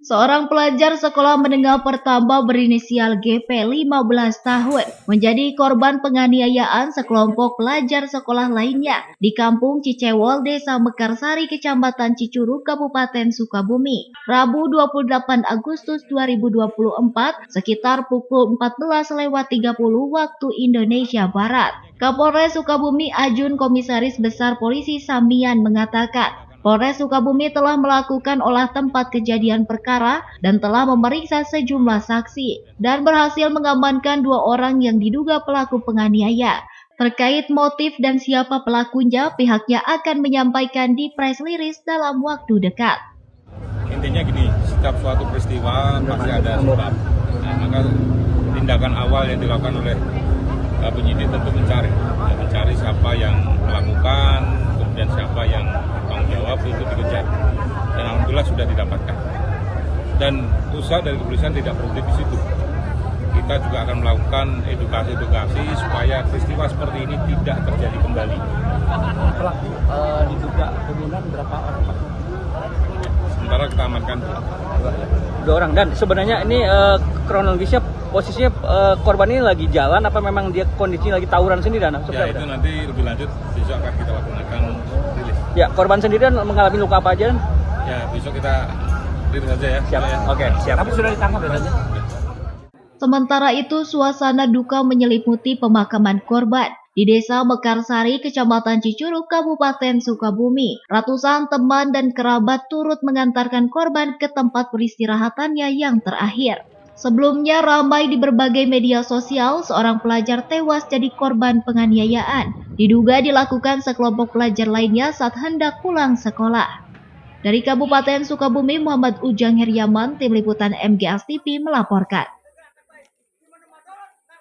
Seorang pelajar sekolah menengah pertama berinisial GP 15 tahun menjadi korban penganiayaan sekelompok pelajar sekolah lainnya di Kampung Cicewol, Desa Mekarsari, Kecamatan Cicurug, Kabupaten Sukabumi, Rabu 28 Agustus 2024 sekitar pukul 14.30 waktu Indonesia Barat. Kapolres Sukabumi Ajun Komisaris Besar Polisi Samian mengatakan, Polres Sukabumi telah melakukan olah tempat kejadian perkara dan telah memeriksa sejumlah saksi dan berhasil mengamankan 2 orang yang diduga pelaku penganiaya. Terkait motif dan siapa pelakunya, pihaknya akan menyampaikan di press release dalam waktu dekat. Intinya gini, setiap suatu peristiwa pasti ada sebab. Nah, maka tindakan awal yang dilakukan oleh penyidik tentu mencari siapa yang melakukan, kemudian siapa yang bertanggung jawab, itu dikejar. Dan alhamdulillah sudah didapatkan. Dan usaha dari kepolisian tidak berhenti di situ. Kita juga akan melakukan edukasi supaya peristiwa seperti ini tidak terjadi kembali. Pelaku diduga pembunuhan berapa orang, Pak? Sementara kita amankan 2 orang. Dan sebenarnya ini kronologisnya posisinya korban ini lagi jalan apa memang dia kondisinya lagi tawuran sendiri? Ya itu nanti lebih lanjut besok akan kita lakukan rilis. Ya, korban sendiri mengalami luka apa aja? Ya besok kita rilis saja ya. Siap. Oke, siap. Tapi sudah ditangkap ya? Sementara itu, suasana duka menyelimuti pemakaman korban di Desa Mekarsari, Kecamatan Cicurug, Kabupaten Sukabumi. Ratusan teman dan kerabat turut mengantarkan korban ke tempat peristirahatannya yang terakhir. Sebelumnya ramai di berbagai media sosial, seorang pelajar tewas jadi korban penganiayaan. Diduga dilakukan sekelompok pelajar lainnya saat hendak pulang sekolah. Dari Kabupaten Sukabumi, Muhammad Ujang Heriaman, Tim Liputan MGS TV melaporkan.